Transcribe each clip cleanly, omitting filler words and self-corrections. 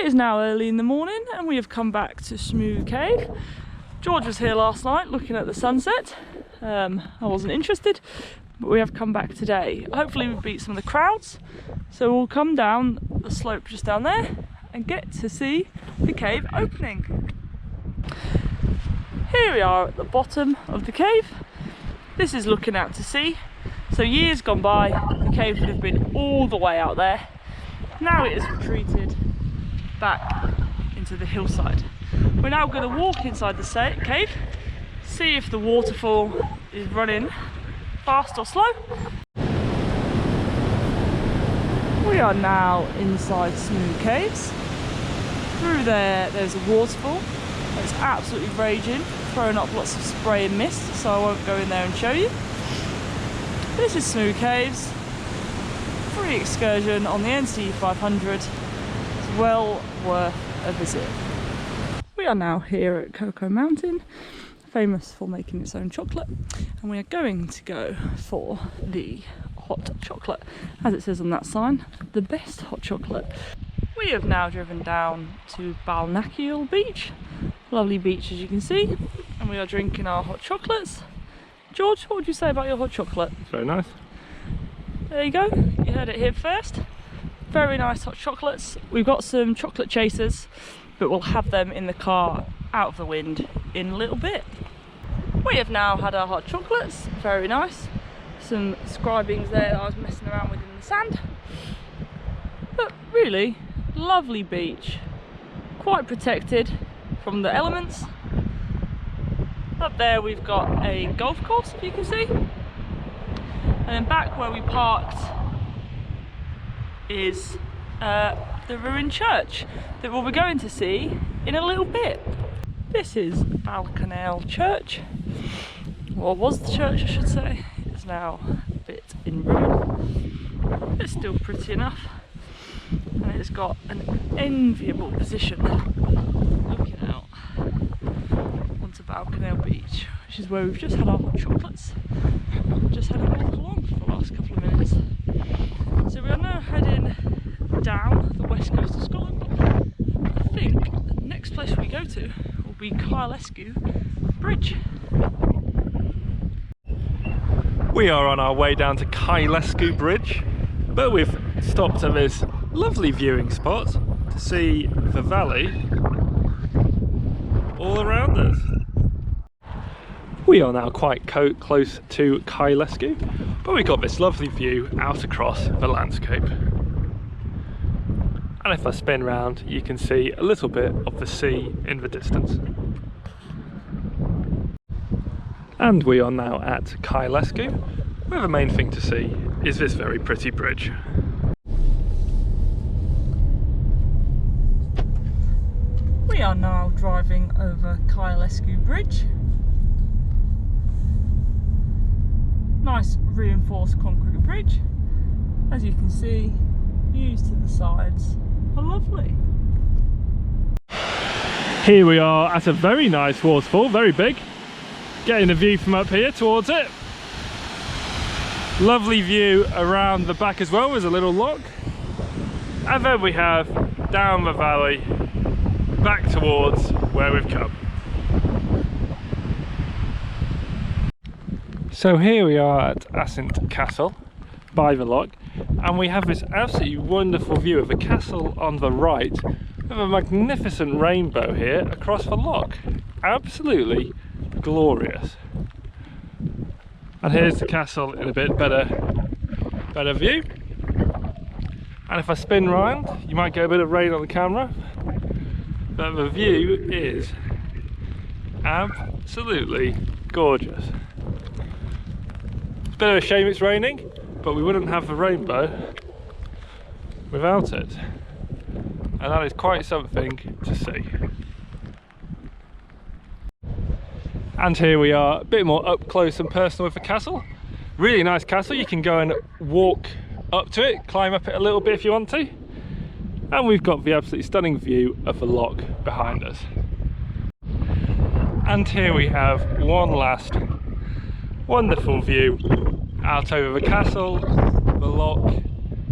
is now early in the morning and we have come back to Smoo Cave. George was here last night looking at the sunset. I wasn't interested, but we have come back today. Hopefully we beat some of the crowds, so we'll come down the slope just down there and get to see the cave opening. Here we are at the bottom of the cave. This is looking out to sea. So years gone by, the cave would have been all the way out there. Now it has retreated back into the hillside. We're now going to walk inside the cave, see if the waterfall is running fast or slow. We are now inside Smoo Caves. Through there's a waterfall. It's absolutely raging, throwing up lots of spray and mist, so I won't go in there and show you. This is Smoo Caves, free excursion on the NC500. It's well worth a visit. We are now here at Cocoa Mountain, famous for making its own chocolate, and we are going to go for the hot chocolate. As it says on that sign, the best hot chocolate. We have now driven down to Balnakeil Beach, lovely beach as you can see, and we are drinking our hot chocolates. George, what would you say about your hot chocolate? It's very nice. There you go, you heard it here first. Very nice hot chocolates. We've got some chocolate chasers, but we'll have them in the car out of the wind in a little bit. We have now had our hot chocolates, very nice. Some scribings there that I was messing around with in the sand. But really, lovely beach, quite protected from the elements. Up there we've got a golf course, you can see. And then back where we parked is the ruined church that we'll be going to see in a little bit. This is Balnakeil Church, or was the church I should say. It's now a bit in ruin. It's still pretty enough, and it's got an enviable position looking out onto Balnakeil Beach, which is where we've just had our hot chocolates. Just had a walk along for the last couple of minutes. So we are now heading down the west coast of Scotland. I think the next place we go to will be Kylesku Bridge. We are on our way down to Kylesku Bridge, but we've stopped at this lovely viewing spot to see the valley all around us. We are now quite close to Kylesku, but we've got this lovely view out across the landscape. And if I spin round, you can see a little bit of the sea in the distance. And we are now at Kylesku, where the main thing to see is this very pretty bridge. We are now driving over Kylesku Bridge. Nice reinforced concrete bridge. As you can see, views to the sides are lovely. Here we are at a very nice waterfall, very big. Getting a view from up here towards it. Lovely view around the back as well, there's a little lock. And then we have down the valley, back towards where we've come. So here we are at Ardvreck Castle by the lock, and we have this absolutely wonderful view of the castle on the right with a magnificent rainbow here across the lock. Absolutely glorious. And here's the castle in a bit better view. And if I spin round, you might get a bit of rain on the camera, but the view is absolutely gorgeous. It's a bit of a shame it's raining, but we wouldn't have the rainbow without it. And that is quite something to see. And here we are, a bit more up close and personal with the castle. Really nice castle, you can go and walk up to it, climb up it a little bit if you want to. And we've got the absolutely stunning view of the loch behind us. And here we have one last wonderful view out over the castle, the loch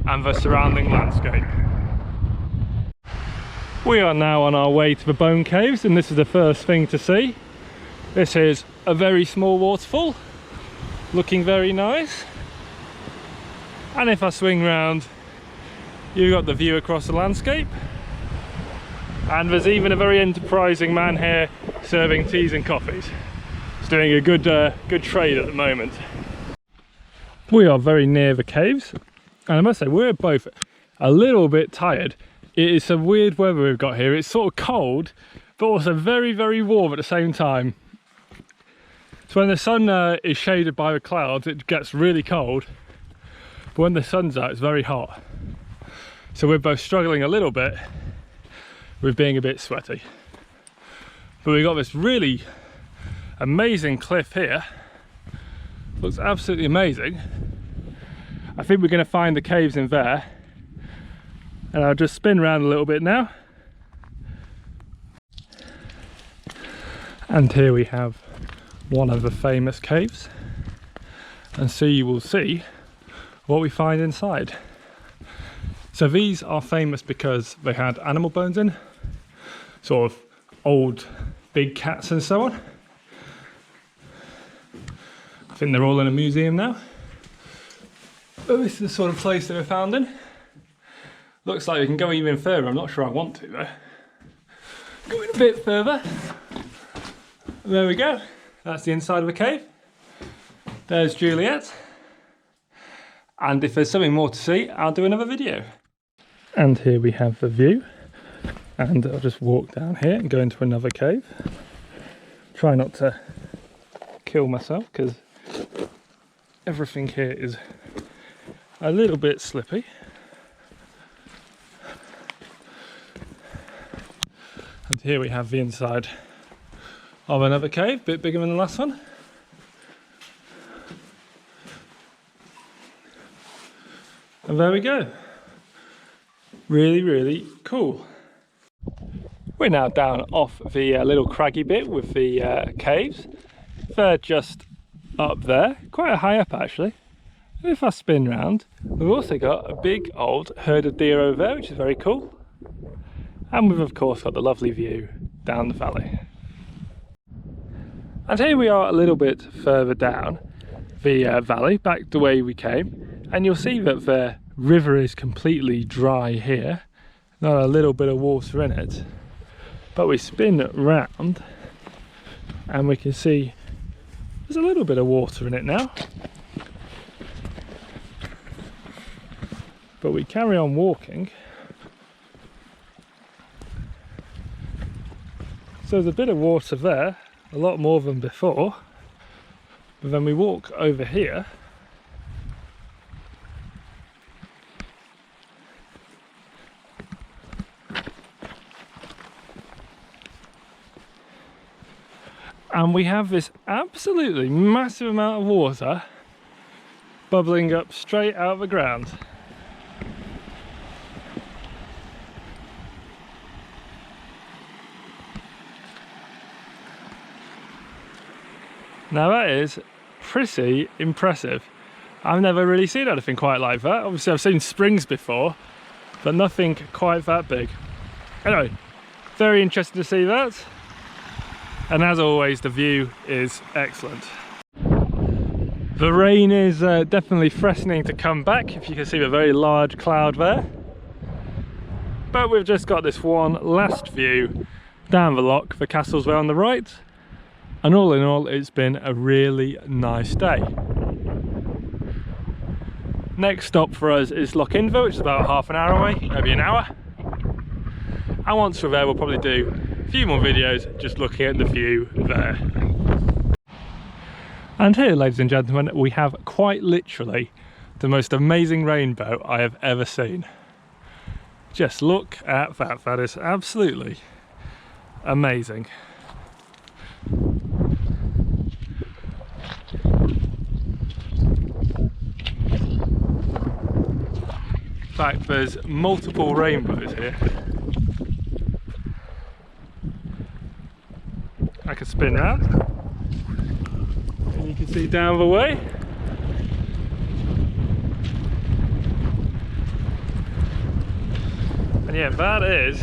and the surrounding landscape. We are now on our way to the Bone Caves, and this is the first thing to see. This is a very small waterfall, looking very nice. And if I swing round, you've got the view across the landscape. And there's even a very enterprising man here serving teas and coffees. He's doing a good trade at the moment. We are very near the caves, and I must say we're both a little bit tired. It is some weird weather we've got here. It's sort of cold, but also very, very warm at the same time. So when the sun is shaded by the clouds, it gets really cold. But when the sun's out, it's very hot. So we're both struggling a little bit with being a bit sweaty. But we've got this really amazing cliff here. Looks absolutely amazing. I think we're going to find the caves in there. And I'll just spin around a little bit now. And here we have one of the famous caves. And so you will see what we find inside. So these are famous because they had animal bones in, sort of old big cats and so on. I think they're all in a museum now. But this is the sort of place they were found in. Looks like we can go even further. I'm not sure I want to though. Going a bit further. There we go. That's the inside of the cave. There's Juliet. And if there's something more to see, I'll do another video. And here we have the view. And I'll just walk down here and go into another cave. Try not to kill myself because everything here is a little bit slippy. And here we have the inside of another cave, a bit bigger than the last one. And there we go. Really, really cool. We're now down off the little craggy bit with the caves. They're just up there, quite high up actually. And if I spin round, we've also got a big old herd of deer over there, which is very cool. And we've of course got the lovely view down the valley. And here we are a little bit further down the valley, back the way we came. And you'll see that the river is completely dry here. Not a little bit of water in it. But we spin round and we can see there's a little bit of water in it now. But we carry on walking. So there's a bit of water there, a lot more than before. But then we walk over here. And we have this absolutely massive amount of water bubbling up straight out of the ground. Now that is pretty impressive. I've never really seen anything quite like that. Obviously I've seen springs before, but nothing quite that big. Anyway, very interesting to see that. And as always, the view is excellent. The rain is definitely threatening to come back, if you can see a very large cloud there. But we've just got this one last view down the loch. The castle's way on the right. And all in all, it's been a really nice day. Next stop for us is Lochinver, which is about half an hour away, maybe an hour. And once we're there, we'll probably do a few more videos just looking at the view there. And here, ladies and gentlemen, we have quite literally the most amazing rainbow I have ever seen. Just look at that. That is absolutely amazing. In fact, there's multiple rainbows here. I can spin round and you can see down the way. And yeah, that is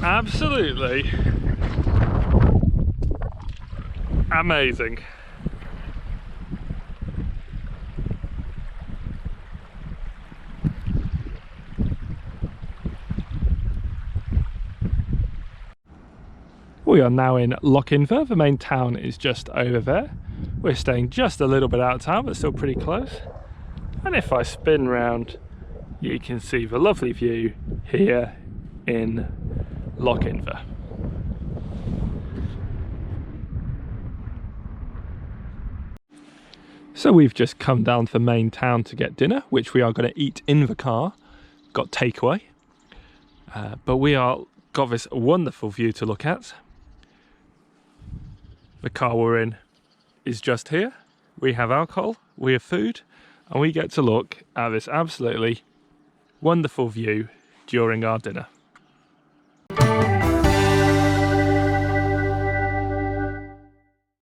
Absolutely amazing. We are now in Lochinver. The main town is just over there. We're staying just a little bit out of town, but still pretty close. And if I spin round, you can see the lovely view here in Lochinver. So we've just come down to the main town to get dinner, which we are going to eat in the car. Got takeaway, but we are got this wonderful view to look at. The car we're in is just here. We have alcohol, we have food, and we get to look at this absolutely wonderful view during our dinner.